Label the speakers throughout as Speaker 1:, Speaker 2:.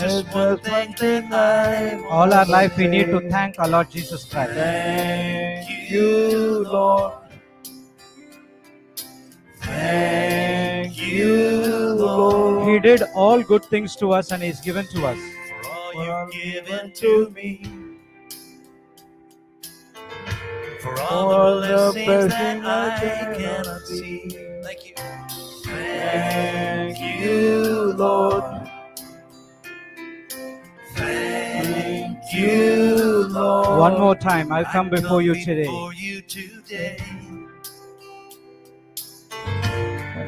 Speaker 1: just one thing that I want
Speaker 2: All our
Speaker 1: to
Speaker 2: life we need to
Speaker 1: say.
Speaker 2: thank our Lord Jesus Christ.
Speaker 1: Thank you, Lord. Thank you, Lord.
Speaker 2: He did all good things to us and He's given to us.
Speaker 1: For all you've given to me. For all the blessings that I cannot see. Thank you. Thank you, Lord. Thank you, Lord.
Speaker 2: One more time, I'll come before you today.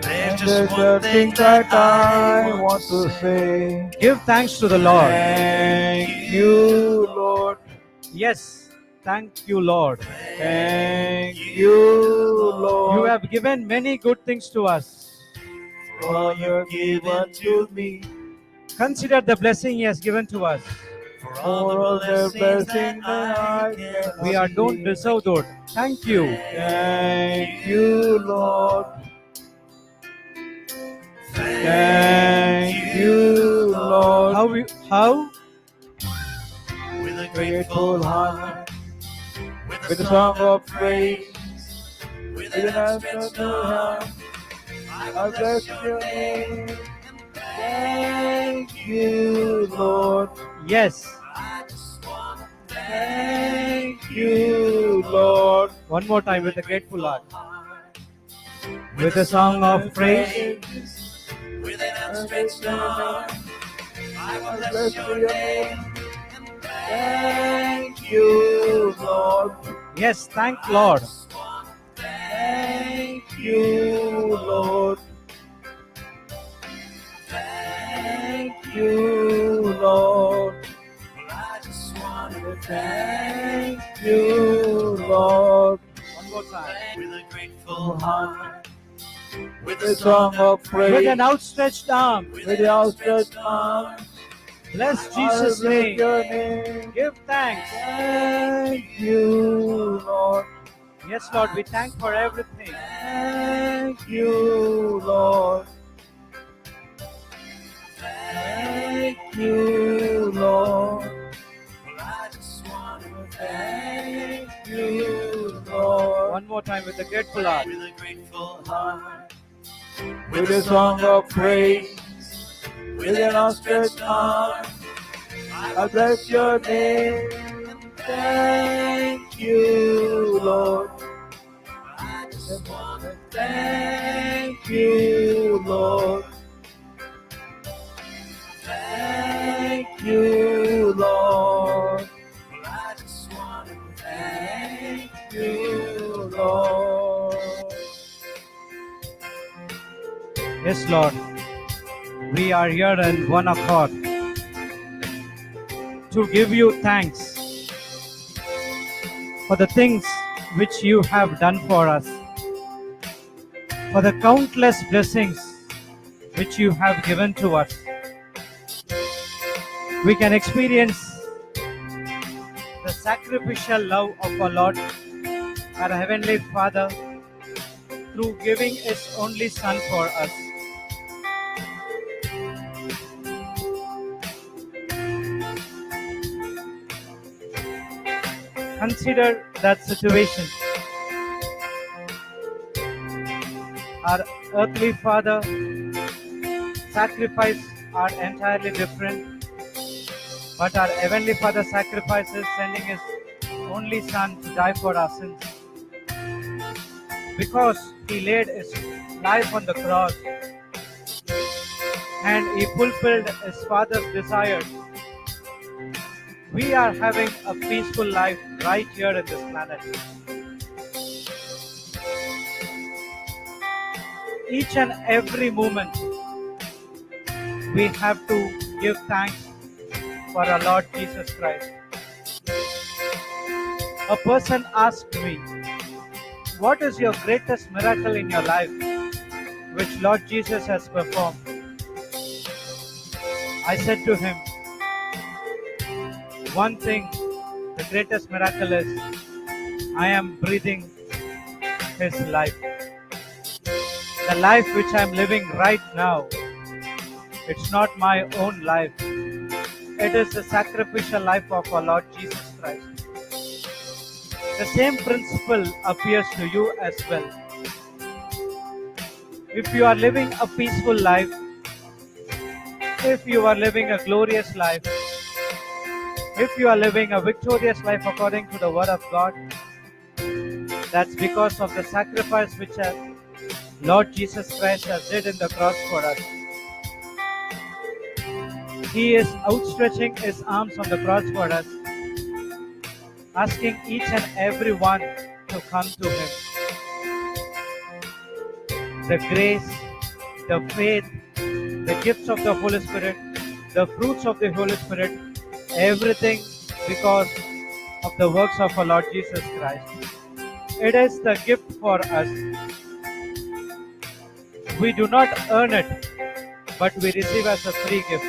Speaker 1: There's just one thing that I want to say.
Speaker 2: Give thanks to the Lord.
Speaker 1: Thank you, Lord.
Speaker 2: Yes, thank you, Lord.
Speaker 1: Thank you, Lord.
Speaker 2: You have given many good things to us.
Speaker 1: For all you've given to me.
Speaker 2: Consider the blessing He has given to us.
Speaker 1: For all the blessings that I cannot
Speaker 2: We don't
Speaker 1: see.
Speaker 2: deserve those. Thank you.
Speaker 1: Thank you, Lord. Thank you, Lord.
Speaker 2: How?
Speaker 1: With a grateful heart, with a song of praise, with an outstretched hand, I bless your name. Thank you, Lord.
Speaker 2: Yes.
Speaker 1: Thank you, Lord.
Speaker 2: One more time with a grateful heart. With a song of praise,
Speaker 1: with an outstretched arm, I will bless your name. Thank you, Lord.
Speaker 2: Yes, thank Lord.
Speaker 1: Thank you, Lord. Thank you, Lord. I just want to thank you, Lord.
Speaker 2: One more time.
Speaker 1: With a grateful heart, with a song of praise,
Speaker 2: With an outstretched arm,
Speaker 1: with the outstretched arm,
Speaker 2: bless Jesus'
Speaker 1: I bless
Speaker 2: name.
Speaker 1: your name.
Speaker 2: Give thanks.
Speaker 1: Thank you, Lord.
Speaker 2: Yes, Lord, we thank for everything.
Speaker 1: Thank you, Lord. Thank you, Lord. I just want to thank you, Lord.
Speaker 2: One more time with a grateful heart.
Speaker 1: With a grateful heart, with a song of praise, with an outstretched arm, I bless your name. Thank you, Lord. I just want to thank you, Lord. Thank you, Lord. I just want to thank you, Lord.
Speaker 2: Yes, Lord. We are here in one accord to give you thanks for the things which you have done for us, for the countless blessings which you have given to us. We can experience the sacrificial love of our Lord, our Heavenly Father, through giving His only Son for us. Consider that situation. Our earthly Father sacrifices are entirely different, but our Heavenly Father sacrifices sending His only Son to die for our sins. Because He laid His life on the cross and He fulfilled His Father's desires, we are having a peaceful life right here in this planet. Each and every moment, we have to give thanks for our Lord Jesus Christ. A person asked me, "What is your greatest miracle in your life which Lord Jesus has performed?" I said to him, one thing, the greatest miracle is I am breathing His life. The life which I am living right now, it's not my own life. It is the sacrificial life of our Lord Jesus Christ. The same principle appears to you as well. If you are living a peaceful life, if you are living a glorious life, if you are living a victorious life according to the Word of God, that's because of the sacrifice which our Lord Jesus Christ has did in the cross for us. He is outstretching His arms on the cross for us, asking each and every one to come to Him. The grace, the faith, the gifts of the Holy Spirit, the fruits of the Holy Spirit, everything because of the works of our Lord Jesus Christ. It is the gift for us. We do not earn it, but we receive as a free gift.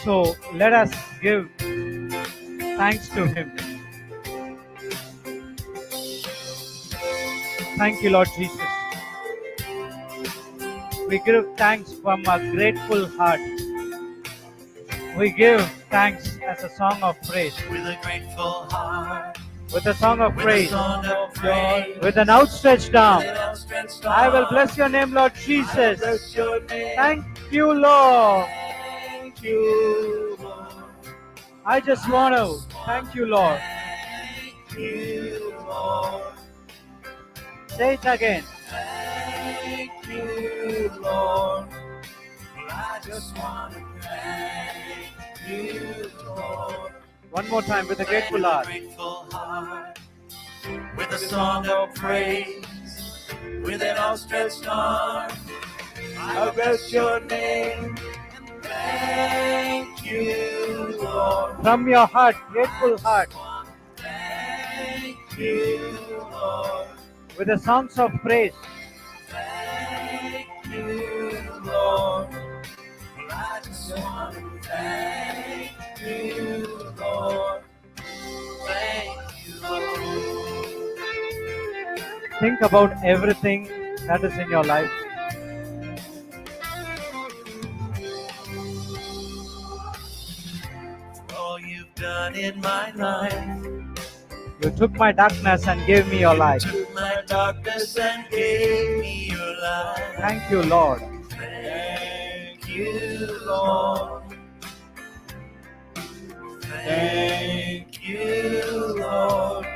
Speaker 2: So let us give thanks to Him. Thank you, Lord Jesus. We give thanks from a grateful heart. We give thanks as a song of praise.
Speaker 1: With a grateful heart.
Speaker 2: With a song of
Speaker 1: With
Speaker 2: praise.
Speaker 1: a song of praise.
Speaker 2: With an outstretched arm.
Speaker 1: With an outstretched
Speaker 2: I will
Speaker 1: arm.
Speaker 2: bless your name, Lord
Speaker 1: I will
Speaker 2: Jesus.
Speaker 1: bless your name.
Speaker 2: Thank you, Lord.
Speaker 1: Thank you, Lord.
Speaker 2: I just want to thank you, Lord.
Speaker 1: Thank you, Lord.
Speaker 2: Say it again.
Speaker 1: Thank you, Lord. I just want to thank you, Lord.
Speaker 2: One more time with a grateful
Speaker 1: With a
Speaker 2: heart.
Speaker 1: grateful heart. With a song of praise. With an outstretched arm. I'll bless your name. And thank you, Lord.
Speaker 2: From your heart, grateful heart.
Speaker 1: Thank you, Lord.
Speaker 2: With the songs of praise.
Speaker 1: Thank you, Lord. I just want to thank you, Lord. Thank you, Lord.
Speaker 2: Think about everything that is in your life.
Speaker 1: All you've done in my life.
Speaker 2: You took my darkness and gave me your light.
Speaker 1: You took my darkness and gave me your light.
Speaker 2: Thank you, Lord.
Speaker 1: Thank you, Lord. Thank you, Lord.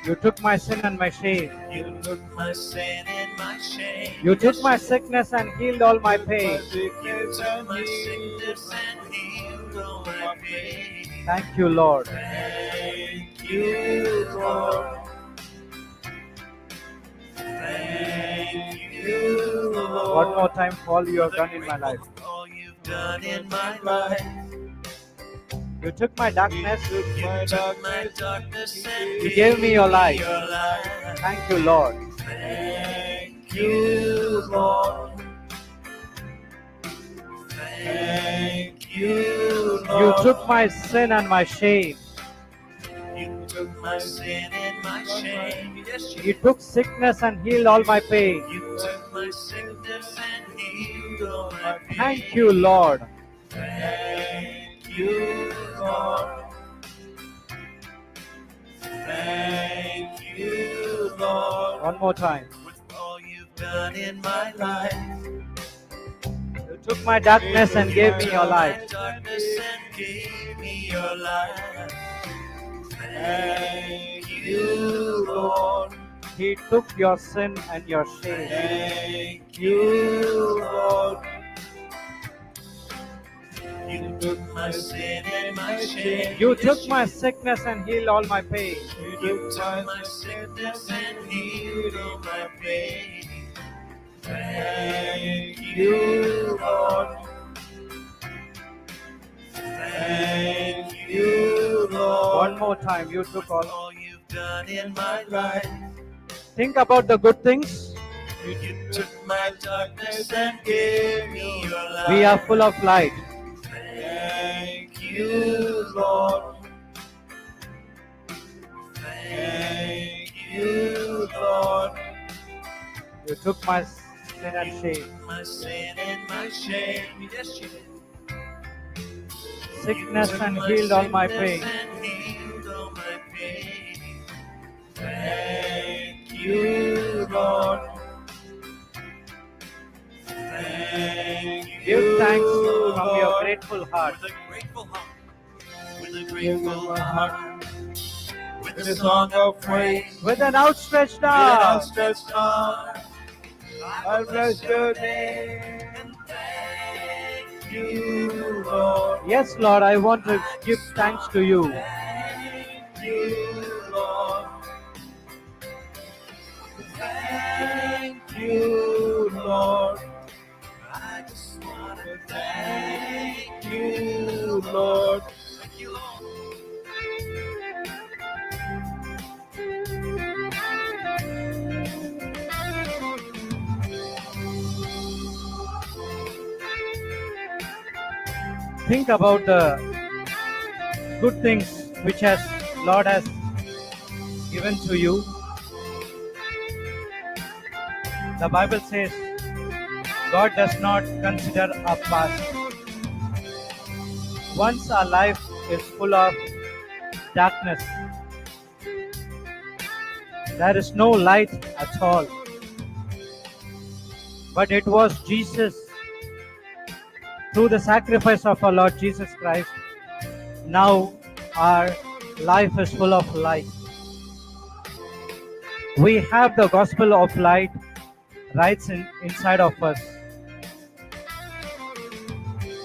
Speaker 2: You took my sin and my shame.
Speaker 1: You took my sin and my shame.
Speaker 2: You took my sickness and healed all my pain.
Speaker 1: You took my sickness and healed all my pain.
Speaker 2: Thank you, Lord.
Speaker 1: Thank you, Lord. Thank you, Lord.
Speaker 2: One more time for all you have done in my life.
Speaker 1: All you've done in my life.
Speaker 2: You took my darkness.
Speaker 1: You took my darkness and
Speaker 2: You gave me your light.
Speaker 1: your light.
Speaker 2: Thank you, Lord.
Speaker 1: Thank you, Lord. Thank you, Lord.
Speaker 2: You took my sin and my shame.
Speaker 1: You took my sin and my shame. Yes,
Speaker 2: You took sickness and healed all my pain.
Speaker 1: You took my sickness and healed all my pain.
Speaker 2: Thank you, Lord.
Speaker 1: Thank you, Lord. Thank you, Lord.
Speaker 2: One more time.
Speaker 1: With all you've done in my life.
Speaker 2: You took my darkness and gave me your light.
Speaker 1: My darkness and gave me your light. Thank you, Lord.
Speaker 2: He took your sin and your shame.
Speaker 1: Thank you, Lord. You took my sin and my shame.
Speaker 2: You took my sickness and healed all my pain.
Speaker 1: You took my sickness and healed all my pain. Thank you, Lord. Thank you, Lord.
Speaker 2: One more time. You took all.
Speaker 1: You've done in my life.
Speaker 2: Think about the good things.
Speaker 1: You took my darkness and gave me your light.
Speaker 2: We are full of light.
Speaker 1: Thank you, Lord. Thank you, Lord.
Speaker 2: You took my sin and shame.
Speaker 1: My sin and my shame. Yes, you did.
Speaker 2: sickness and healed all my pain.
Speaker 1: Thank you, Lord. Thank you,
Speaker 2: Give thanks from your
Speaker 1: Lord.
Speaker 2: grateful heart.
Speaker 1: With a grateful heart. With a grateful heart. With a song of praise.
Speaker 2: With an outstretched
Speaker 1: With an
Speaker 2: arm.
Speaker 1: outstretched arm. I'll bless your name. And thank you, Lord.
Speaker 2: Yes, Lord, I want to give thanks to you.
Speaker 1: Thank you, Lord. Thank you, Lord. I just want to thank you, Lord. Thank you, Lord.
Speaker 2: Think about the good things which Lord has given to you. The Bible says God does not consider our past. Once our life is full of darkness, there is no light at all. But it was Jesus, through the sacrifice of our Lord Jesus Christ, now our life is full of light. We have the gospel of light right inside of us.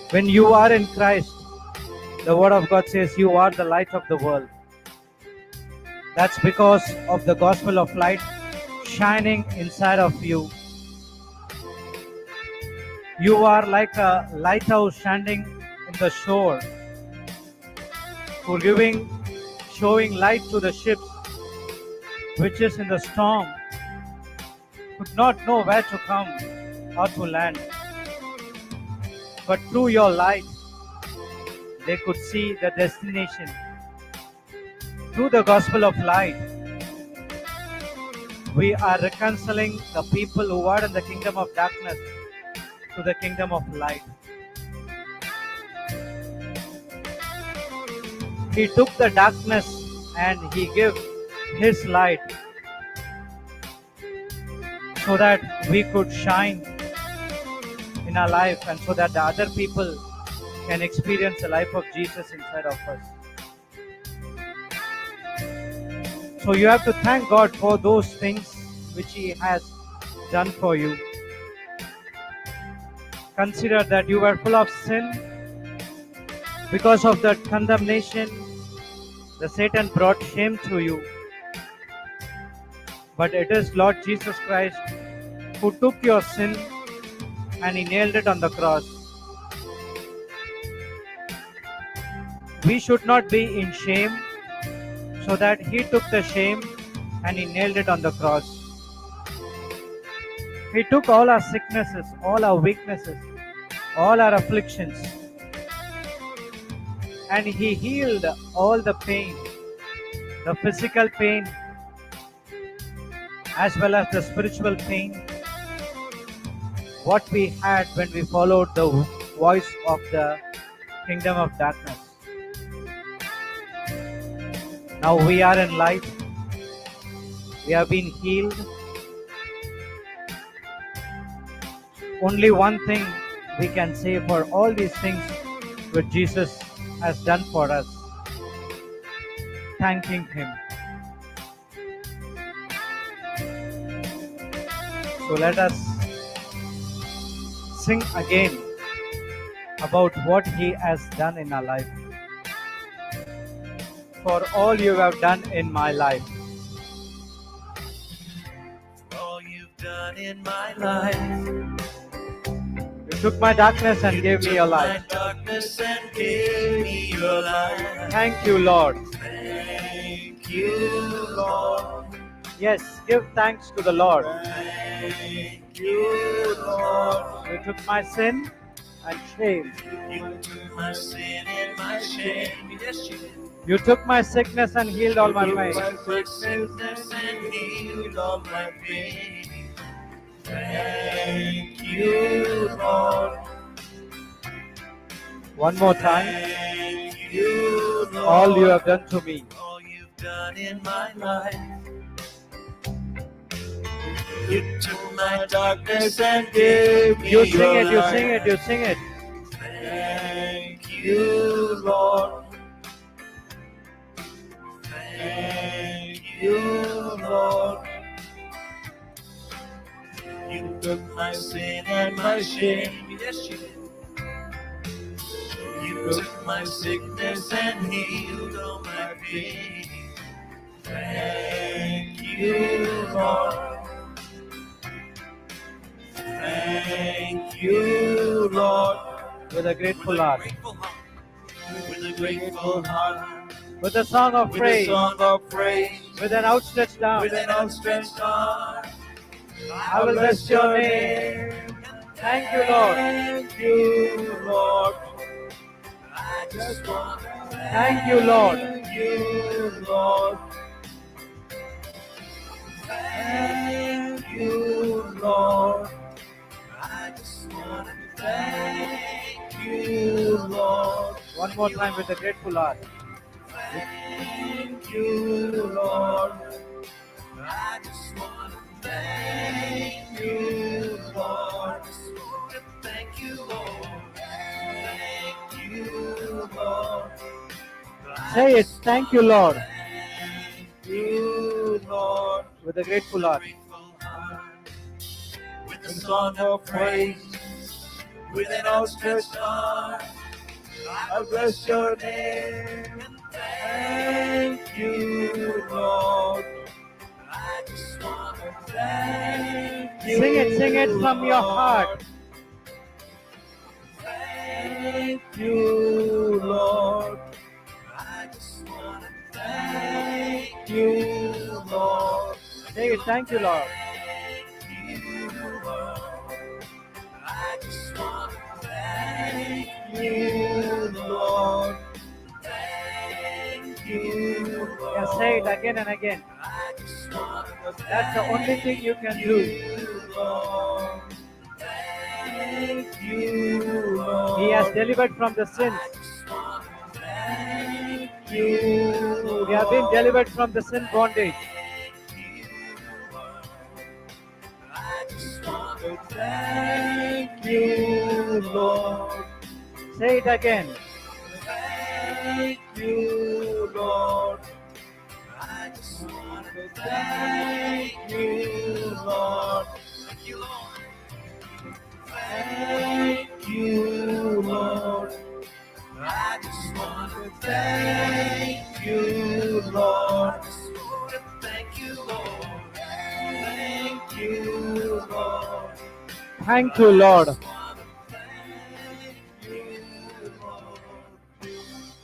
Speaker 2: When you are in Christ, the Word of God says you are the light of the world. That's because of the gospel of light shining inside of you. You are like a lighthouse standing in the shore, showing light to the ships which is in the storm, could not know where to come or to land. But through your light, they could see the destination. Through the gospel of light, we are reconciling the people who are in the kingdom of darkness to the kingdom of light. He took the darkness and He gave His light so that we could shine in our life and so that the other people can experience the life of Jesus inside of us. So you have to thank God for those things which He has done for you. Consider that you were full of sin. Because of that condemnation, the Satan brought shame to you. But it is Lord Jesus Christ who took your sin and He nailed it on the cross. We should not be in shame, so that He took the shame and He nailed it on the cross. He took all our sicknesses, all our weaknesses, all our afflictions, and He healed all the pain, the physical pain as well as the spiritual pain, what we had when we followed the voice of the kingdom of darkness. Now we are in light. We have been healed. Only one thing we can say for all these things which Jesus has done for us: thanking Him. So let us sing again about what He has done in our life. For all you have done in my life.
Speaker 1: For all you've done in my life.
Speaker 2: You took my darkness and gave me your light.
Speaker 1: My darkness and gave me your light.
Speaker 2: Thank you, Lord.
Speaker 1: Thank you, Lord.
Speaker 2: Yes, give thanks to the Lord.
Speaker 1: Thank you, Lord.
Speaker 2: You took my sin and shame.
Speaker 1: You took my sin and my shame. Yes, you did.
Speaker 2: You took my sickness and healed all my pain.
Speaker 1: My sickness and healed all my pain. Thank you, Lord.
Speaker 2: One more time.
Speaker 1: Thank you, Lord.
Speaker 2: all you have done to me.
Speaker 1: All you've done in my life. You took my darkness and gave me
Speaker 2: You sing
Speaker 1: your
Speaker 2: it, you
Speaker 1: light.
Speaker 2: sing it, you sing it.
Speaker 1: Thank you, Lord. Thank you, Lord. You took my sin and my shame. Yes, you did. You took my sickness and healed all my pain. Thank you, Lord. Thank you, Lord.
Speaker 2: With a grateful heart,
Speaker 1: With a grateful heart.
Speaker 2: with a song of
Speaker 1: With a
Speaker 2: praise,
Speaker 1: song of praise.
Speaker 2: with an outstretched arm,
Speaker 1: With an outstretched arm.
Speaker 2: I will bless your name. Thank you, Lord.
Speaker 1: Thank you, Lord. I just want to
Speaker 2: Thank you, Lord.
Speaker 1: thank you, Lord. Thank you, Lord. I just want to thank you, Lord.
Speaker 2: One more time with a grateful heart.
Speaker 1: Thank you, Lord. I just want to thank you, Lord. I just want to thank you, Lord. Thank you, Lord.
Speaker 2: Say it, thank you, Lord.
Speaker 1: Thank you, Lord.
Speaker 2: With a grateful heart.
Speaker 1: With a song of praise, with an outstretched arm, I bless your name. Thank you, Lord. I just want to thank you.
Speaker 2: Sing it from your heart.
Speaker 1: Thank you, Lord. I just want to thank you, Lord.
Speaker 2: Say it, thank you, Lord.
Speaker 1: Thank you, Lord. I just want to thank you, Lord. Thank you, Lord.
Speaker 2: Yeah, say it again and again.
Speaker 1: I just want to
Speaker 2: That's the only thing you can
Speaker 1: thank
Speaker 2: do.
Speaker 1: you, Lord. Thank you, Lord.
Speaker 2: He has delivered from the sins.
Speaker 1: I just want to thank you,
Speaker 2: We have been
Speaker 1: Lord.
Speaker 2: delivered from the sin bondage.
Speaker 1: I just want to thank you, Lord.
Speaker 2: Say it again.
Speaker 1: Thank you, Lord. I just want to thank you, Lord. Thank you, Lord. Thank you, Lord. I just want to thank you, Lord. I just want to thank you, Lord. Thank you, Lord.
Speaker 2: Thank you, Lord.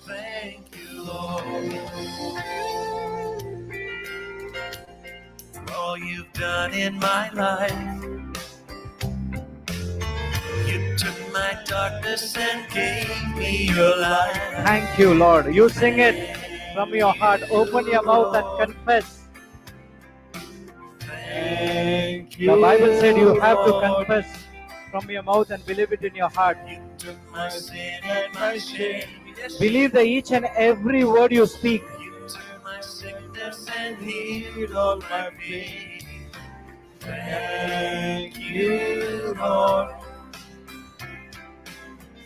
Speaker 1: Thank you, Lord. For all you've done in my life. You took my darkness and gave me your light.
Speaker 2: Thank you, Lord. You sing it from your heart. Open your mouth and confess.
Speaker 1: Thank you.
Speaker 2: The Bible said you have to
Speaker 1: Lord.
Speaker 2: confess from your mouth and believe it in your heart.
Speaker 1: You took my sin and my shame.
Speaker 2: Believe that each and every word you speak.
Speaker 1: You took my sickness and healed all my pain. Thank you, Lord.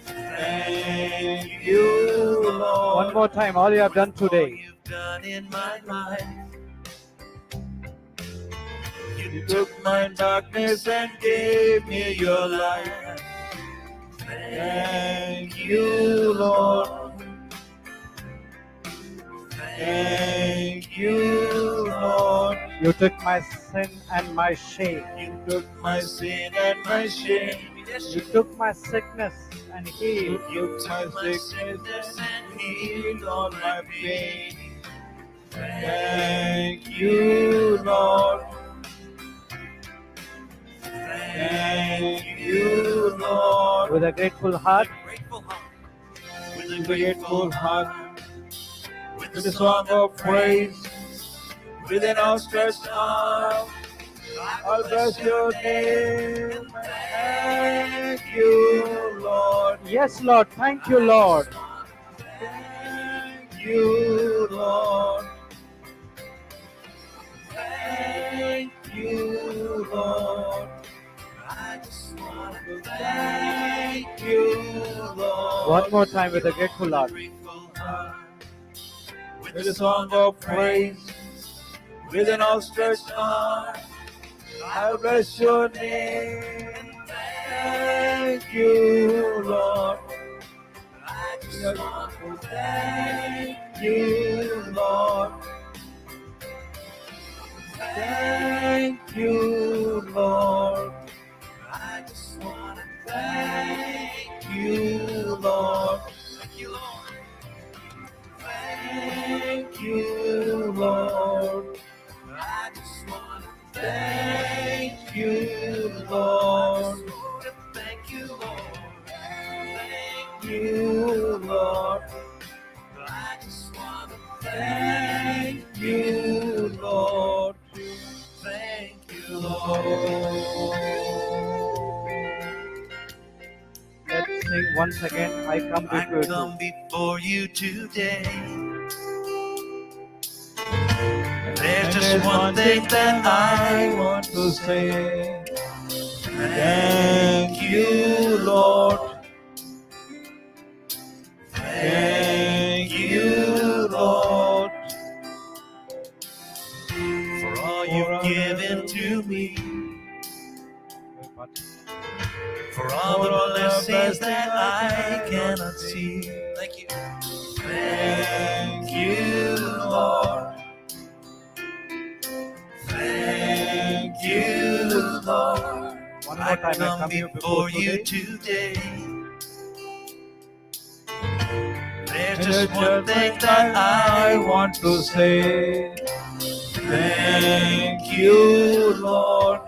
Speaker 1: Thank you, Lord.
Speaker 2: One more time, all you have done
Speaker 1: All
Speaker 2: today.
Speaker 1: you've done in my life. You took my darkness and gave me your light. Thank you, Lord. Thank you, Lord.
Speaker 2: You took my sin and my shame.
Speaker 1: You took my sin and my shame.
Speaker 2: You took my sickness and healed.
Speaker 1: You took my sickness and healed all my pain. Thank you, Lord. Thank you, Lord.
Speaker 2: With a grateful heart,
Speaker 1: With a grateful heart, with a song of praise, with an outstretched arm, I'll bless your name. Thank you, Lord.
Speaker 2: yes, Lord. Thank you, Lord.
Speaker 1: you, Lord. Thank you, Lord. I just want to thank you, Lord.
Speaker 2: One more time with a grateful heart.
Speaker 1: With a song of praise, with an outstretched arm, I bless your name. Thank you, Lord. I just want to thank you, Lord. Thank you, Lord. I just want to thank you, Lord. Thank you, Lord. Thank you, Lord. I just want to thank you, Lord. Thank you, Lord. Thank you, Lord. I just want to thank you, Lord. Thank you, Lord.
Speaker 2: Let's sing once again. I come
Speaker 1: I
Speaker 2: before you.
Speaker 1: come before you today. There's just one thing that I want to say. Thank you, Lord. Thank you, Lord, for all you've given to me, for all the blessings that I cannot see. Thank you. Thank you, Lord. Thank you, Lord.
Speaker 2: One more
Speaker 1: I
Speaker 2: time, I
Speaker 1: come
Speaker 2: come
Speaker 1: before you
Speaker 2: today.
Speaker 1: today. There's just one thing that I want to say. Thank you, Lord.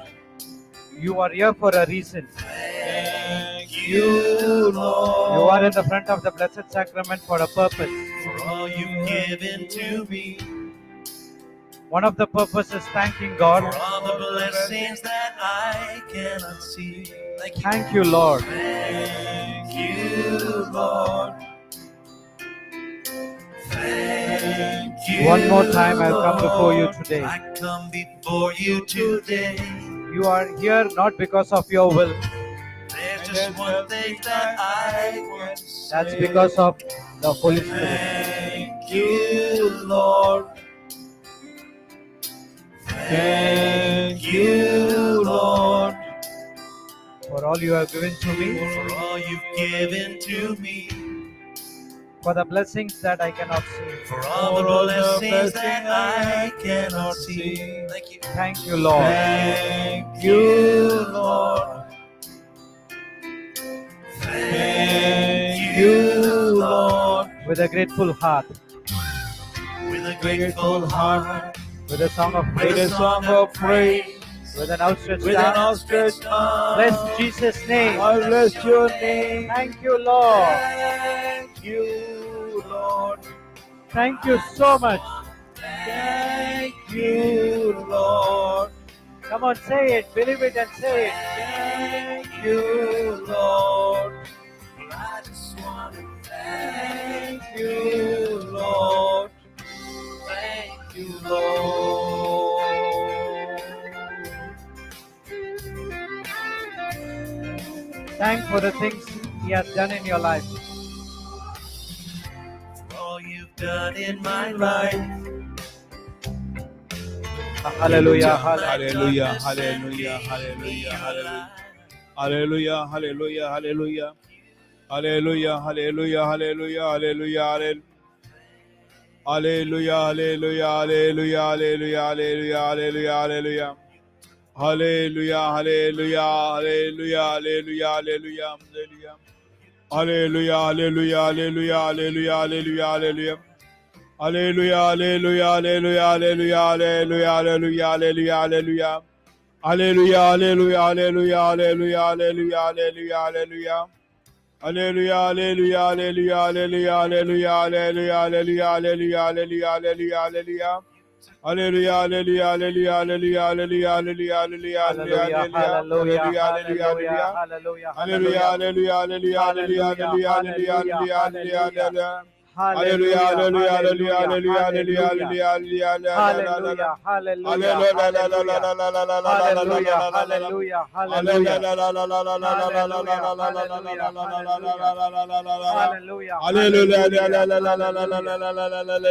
Speaker 2: You are here for a reason.
Speaker 1: Thank you, Lord.
Speaker 2: You are in the front of the Blessed Sacrament for a purpose.
Speaker 1: For all you've given to me.
Speaker 2: One of the purposes is thanking
Speaker 1: For
Speaker 2: God.
Speaker 1: all the blessings that I cannot see. Thank you.
Speaker 2: Thank you, Lord.
Speaker 1: Thank you, Lord. Thank you.
Speaker 2: One more time, I'll come before you
Speaker 1: Lord.
Speaker 2: today.
Speaker 1: I come before you today.
Speaker 2: You are here not because of your will.
Speaker 1: There's just one thing that I want to say.
Speaker 2: That's because of the Holy Spirit.
Speaker 1: Thank you, Lord. Thank you, Lord,
Speaker 2: For all you have given to me.
Speaker 1: for all you've given to me,
Speaker 2: For the blessings that I cannot see.
Speaker 1: for all the blessings that I cannot see. Thank you.
Speaker 2: Thank you, Lord.
Speaker 1: Thank you, Lord. Thank you, Lord.
Speaker 2: With a grateful heart.
Speaker 1: With a grateful heart,
Speaker 2: With a song of
Speaker 1: with a
Speaker 2: praise.
Speaker 1: song of praise,
Speaker 2: With an outstretched
Speaker 1: with an
Speaker 2: arm.
Speaker 1: outstretched arm,
Speaker 2: Bless Jesus' name.
Speaker 1: I bless your name.
Speaker 2: Thank you, Lord.
Speaker 1: Thank you, Lord.
Speaker 2: Thank you so much.
Speaker 1: Thank you, Lord.
Speaker 2: Come on, say it. Believe it and say it.
Speaker 1: Thank you, Lord. I just want to thank you, Lord. Thank you, Lord.
Speaker 2: Thank for the things He has done in your life.
Speaker 1: For all you've done in my life.
Speaker 2: Hallelujah.
Speaker 3: Hallelujah, hallelujah, hallelujah, hallelujah. Hallelujah, hallelujah, hallelujah. Hallelujah, hallelujah, hallelujah, hallelujah, hallelujah, hallelujah, hallelujah, hallelujah, hallelujah, hallelujah, hallelujah. Hallelujah, hallelujah, hallelujah, hallelujah, hallelujah, hallelujah. Hallelujah, hallelujah, hallelujah, hallelujah, hallelujah, hallelujah. Hallelujah, hallelujah, hallelujah, hallelujah, hallelujah, hallelujah, hallelujah, hallelujah. Hallelujah, hallelujah, hallelujah, hallelujah, hallelujah, hallelujah, hallelujah. Hallelujah, hallelujah, hallelujah, hallelujah, hallelujah, hallelujah, hallelujah, hallelujah, hallelujah, hallelujah, hallelujah. Hallelujah, hallelujah, hallelujah, hallelujah, hallelujah, hallelujah, hallelujah,
Speaker 2: Hallelujah.
Speaker 3: hallelujah,
Speaker 2: Hallelujah.
Speaker 3: hallelujah,
Speaker 2: Hallelujah.
Speaker 3: hallelujah,
Speaker 2: Hallelujah.
Speaker 3: hallelujah, hallelujah, hallelujah, hallelujah, hallelujah, hallelujah, hallelujah, hallelujah, hallelujah. Hallelujah, hallelujah, hallelujah, hallelujah, hallelujah,
Speaker 2: Hallelujah, hallelujah, hallelujah, hallelujah, hallelujah, hallelujah, Thank you, Jesus. Hallelujah, hallelujah, hallelujah,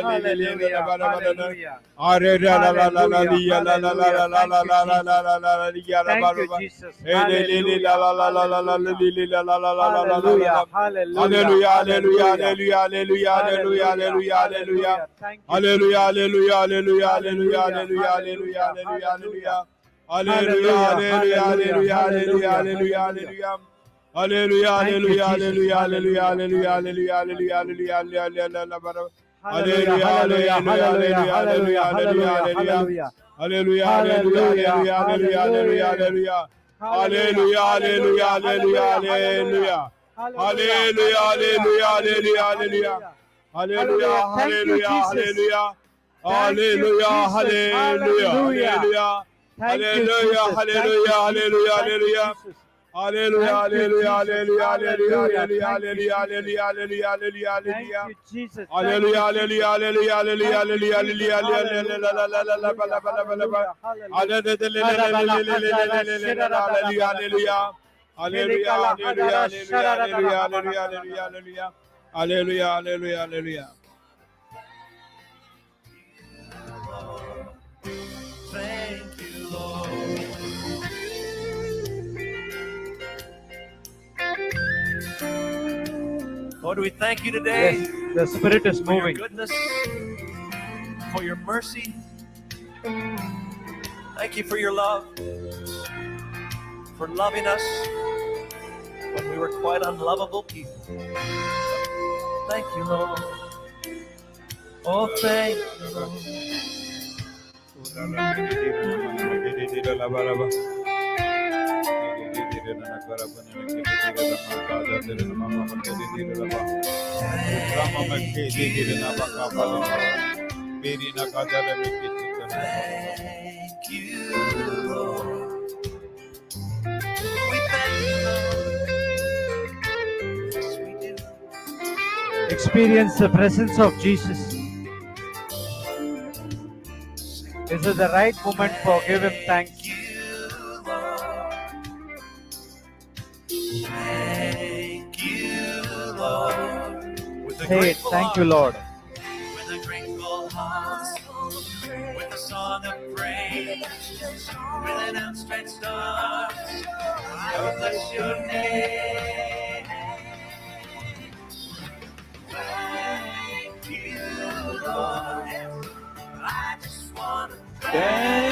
Speaker 3: Hallelujah, hallelujah,
Speaker 2: hallelujah,
Speaker 3: hallelujah, hallelujah, hallelujah, hallelujah, hallelujah.
Speaker 2: Thank you,
Speaker 3: Hallelujah,
Speaker 2: Jesus.
Speaker 3: hallelujah, hallelujah, hallelujah,
Speaker 2: Hallelujah,
Speaker 3: hallelujah, hallelujah,
Speaker 2: hallelujah,
Speaker 3: hallelujah,
Speaker 2: hallelujah,
Speaker 3: hallelujah,
Speaker 2: hallelujah,
Speaker 3: hallelujah, hallelujah, hallelujah,
Speaker 2: hallelujah,
Speaker 3: hallelujah,
Speaker 2: hallelujah.
Speaker 3: hallelujah. Hallelujah,
Speaker 2: Thank you,
Speaker 3: hallelujah,
Speaker 2: Jesus.
Speaker 3: hallelujah, hallelujah,
Speaker 2: Hallelujah,
Speaker 3: hallelujah,
Speaker 2: hallelujah,
Speaker 3: hallelujah,
Speaker 2: hallelujah. Hallelujah,
Speaker 3: hallelujah,
Speaker 2: hallelujah,
Speaker 3: hallelujah,
Speaker 2: hallelujah,
Speaker 3: hallelujah,
Speaker 2: hallelujah,
Speaker 3: hallelujah,
Speaker 2: hallelujah,
Speaker 3: hallelujah.
Speaker 2: hallelujah.
Speaker 3: Hallelujah,
Speaker 2: Hallelujah,
Speaker 3: hallelujah, hallelujah, hallelujah,
Speaker 2: hallelujah.
Speaker 3: hallelujah.
Speaker 2: Hallelujah,
Speaker 3: Hallelujah, hallelujah,
Speaker 2: hallelujah,
Speaker 3: hallelujah,
Speaker 2: hallelujah, hallelujah.
Speaker 3: hallelujah.
Speaker 2: Hallelujah,
Speaker 3: Hallelujah,
Speaker 2: hallelujah,
Speaker 3: hallelujah, hallelujah,
Speaker 2: hallelujah,
Speaker 3: hallelujah.
Speaker 2: hallelujah.
Speaker 3: Hallelujah,
Speaker 2: Hallelujah. Thank you,
Speaker 3: hallelujah,
Speaker 2: Jesus.
Speaker 3: hallelujah.
Speaker 2: Thank you,
Speaker 3: Hallelujah,
Speaker 2: Jesus.
Speaker 3: hallelujah,
Speaker 2: Hallelujah.
Speaker 3: hallelujah.
Speaker 2: Thank you,
Speaker 3: Hallelujah,
Speaker 2: Jesus. Thank you,
Speaker 3: hallelujah,
Speaker 2: Jesus.
Speaker 3: hallelujah,
Speaker 2: Thank you,
Speaker 3: hallelujah.
Speaker 2: Jesus.
Speaker 3: Hallelujah,
Speaker 2: Thank you,
Speaker 3: hallelujah,
Speaker 2: Jesus.
Speaker 3: hallelujah, hallelujah,
Speaker 2: Hallelujah.
Speaker 3: hallelujah,
Speaker 2: Thank you,
Speaker 3: hallelujah,
Speaker 2: Jesus.
Speaker 3: hallelujah, hallelujah,
Speaker 2: Thank
Speaker 3: hallelujah.
Speaker 2: you, Jesus. Thank you,
Speaker 3: Hallelujah,
Speaker 2: Jesus.
Speaker 3: hallelujah, hallelujah, hallelujah,
Speaker 2: Thank you,
Speaker 3: hallelujah,
Speaker 2: Jesus.
Speaker 3: hallelujah,
Speaker 2: Hallelujah. Hallelujah. Hallelujah. Hallelujah. Hadabala hadara shirarara barakadaba.
Speaker 3: hallelujah, hallelujah,
Speaker 2: Helikala hadara
Speaker 3: hallelujah,
Speaker 2: shararara
Speaker 3: hallelujah,
Speaker 2: habalakadaba.
Speaker 3: hallelujah, hallelujah, hallelujah, hallelujah.
Speaker 1: Thank you, Lord. Lord, we thank you today
Speaker 2: Yes, the Spirit is
Speaker 1: for your
Speaker 2: moving.
Speaker 1: goodness, for your mercy. Thank you for your love, for loving us when we were quite unlovable people. Thank you, Lord. Oh, thank you, Lord. Thank you, Lord. We thank you, Lord. Yes, we do.
Speaker 2: Experience the presence of Jesus. This is the right moment for give Him thanks.
Speaker 1: Thank you, Lord. Thank you, Lord. With a
Speaker 2: Say it.
Speaker 1: grateful
Speaker 2: Thank you,
Speaker 1: heart.
Speaker 2: Lord.
Speaker 1: With a grateful heart. With a song of praise. With an outstretched arm. I will bless your name. Thank you, Lord. I just want to thank